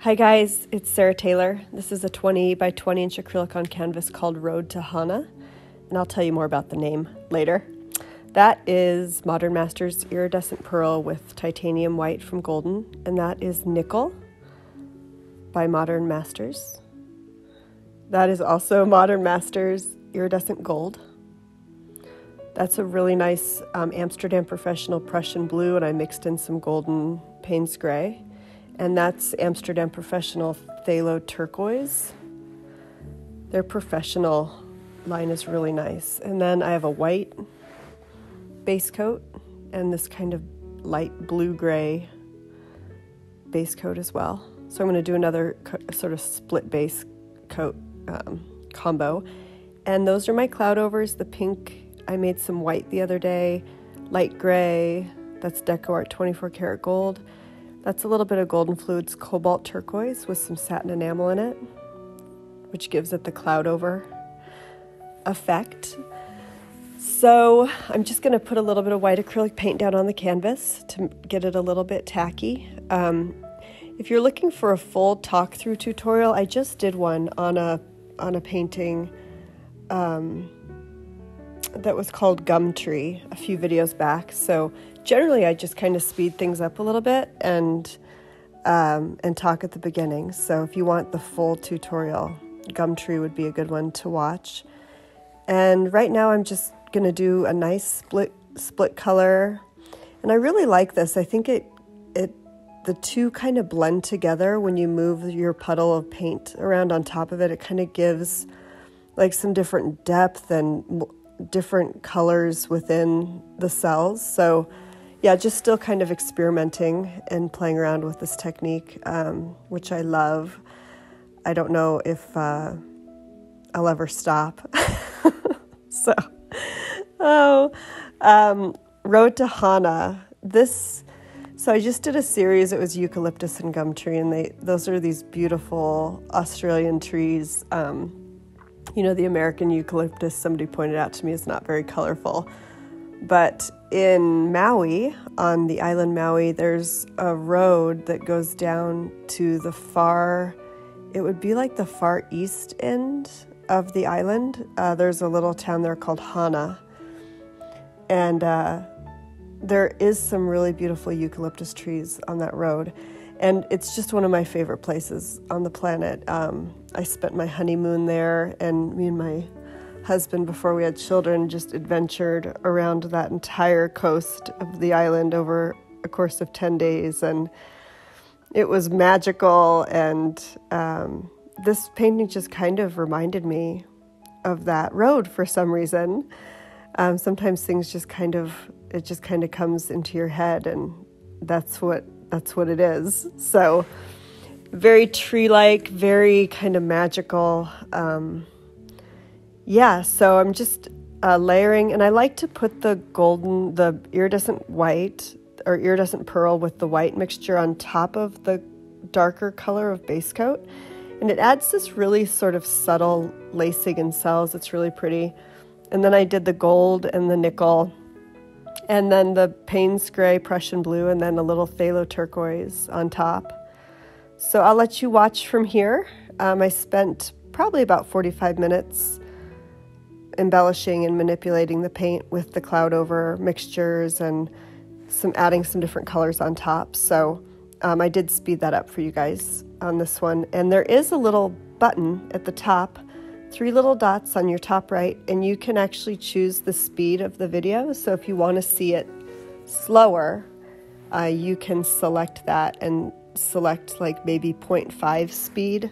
Hi guys, it's Sarah Taylor. This is a 20 by 20 inch acrylic on canvas called Road to Hana, and I'll tell you more about the name later. That is Modern Masters Iridescent Pearl with Titanium White from Golden, and that is Nickel by Modern Masters. That is also Modern Masters Iridescent Gold. That's a really nice Amsterdam Professional Prussian Blue, and I mixed in some golden Payne's Gray. And that's Amsterdam Professional Phthalo Turquoise. Their professional line is really nice. And then I have a white base coat and this kind of light blue-gray base coat as well. So I'm going to do another sort of split base coat combo. And those are my cloud overs. The pink, I made some white the other day, light gray, that's Deco Art 24 karat gold. That's a little bit of Golden Fluids Cobalt Turquoise with some satin enamel in it, which gives it the cloud over effect. So I'm just going to put a little bit of white acrylic paint down on the canvas to get it a little bit tacky. If you're looking for a full talk-through tutorial, I just did one on a painting that was called Gumtree a few videos back. So generally I just kind of speed things up a little bit and talk at the beginning. So if you want the full tutorial, Gumtree would be a good one to watch. And right now I'm just going to do a nice split color. And I really like this. I think the two kind of blend together when you move your puddle of paint around on top of it. It kind of gives like some different depth and different colors within the cells. So yeah, just still kind of experimenting and playing around with this technique, which I love. I don't know if I'll ever stop. Road to Hana. So I just did a series. It was eucalyptus and gum tree, and those are these beautiful Australian trees. You know, the American eucalyptus, somebody pointed out to me, is not very colorful. But in Maui, on the island Maui, there's a road that goes down to it would be like the far east end of the island. There's a little town there called Hana. And there is some really beautiful eucalyptus trees on that road. And it's just one of my favorite places on the planet. I spent my honeymoon there, and me and my husband, before we had children, just adventured around that entire coast of the island over a course of 10 days. And it was magical. And this painting just kind of reminded me of that road for some reason. Sometimes things just kind of comes into your head, and that's what it is. So very tree-like, very kind of magical. So I'm just layering, and I like to put the iridescent white or iridescent pearl with the white mixture on top of the darker color of base coat. And it adds this really sort of subtle lacing in cells. It's really pretty. And then I did the gold and the nickel, and then the Payne's Gray Prussian Blue, and then a little phthalo turquoise on top. So I'll let you watch from here. I spent probably about 45 minutes embellishing and manipulating the paint with the cloud over mixtures and adding some different colors on top. So I did speed that up for you guys on this one. And there is a little button at the top, 3 little dots on your top right, and you can actually choose the speed of the video. So if you want to see it slower, you can select that and select like maybe 0.5 speed,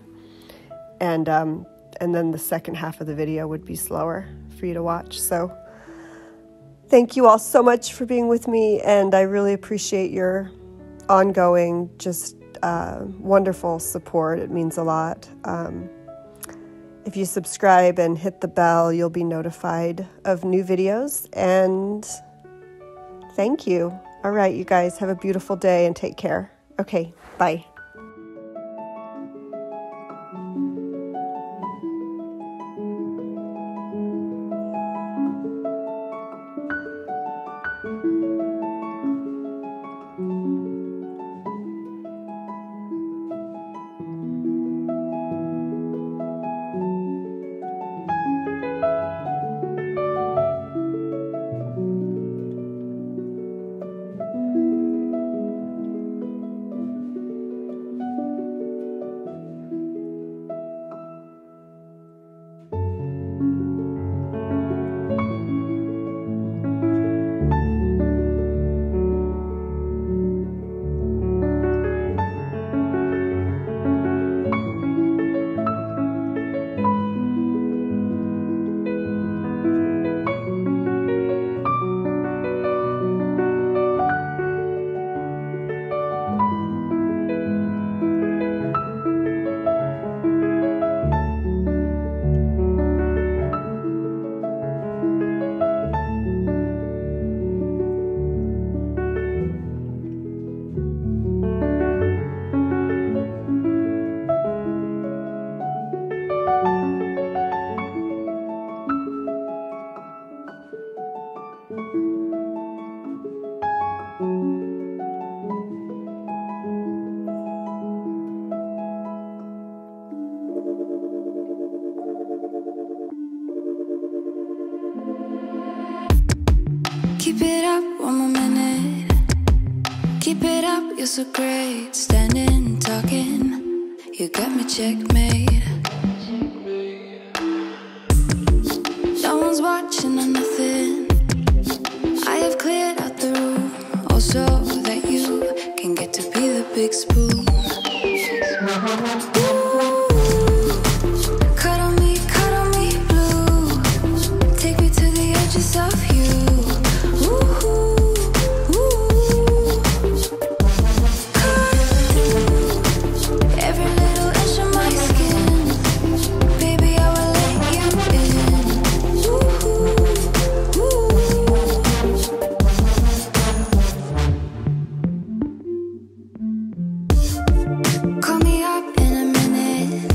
and then the second half of the video would be slower for you to watch. So thank you all so much for being with me, and I really appreciate your ongoing, just wonderful support. It means a lot. If you subscribe and hit the bell, you'll be notified of new videos, and thank you. All right, you guys, have a beautiful day and take care. Okay, bye. Keep it up, you're so great. Standing, talking, you got me checkmate. No one's watching or nothing. I have cleared out the room, also that you can get to be the big spoon. Cuddle me blue. Take me to the edges of you. Every little inch of my skin, baby, I will let you in. Call me up in a minute.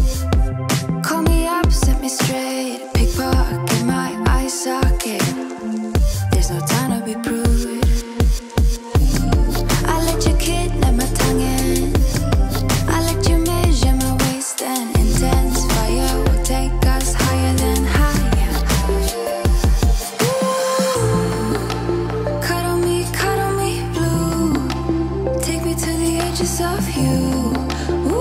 Call me up, set me straight. Pickpocket my eye socket. There's no time to be prude. I let you kidnap my tongue in. I let you measure my waist, and intense fire will take us higher than higher. Cuddle me blue. Take me to the edges of you.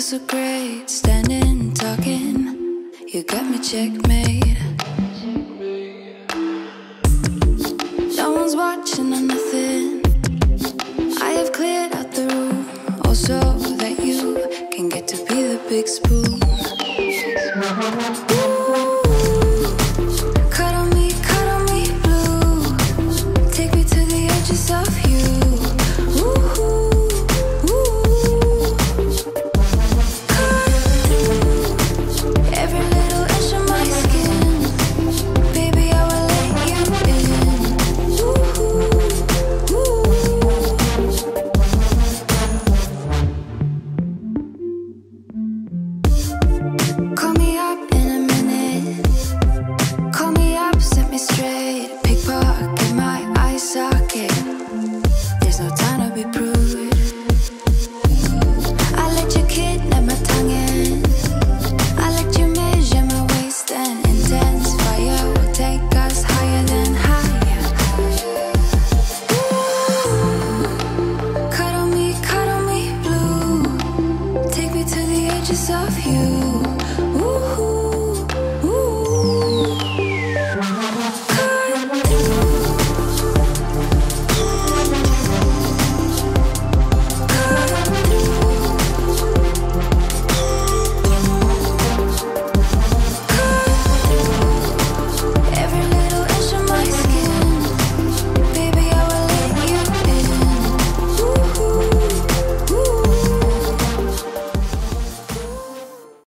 so great, standing, talking. You got me checkmate. No one's watching or nothing. I have cleared out the room, also that you can get to be the big spoon.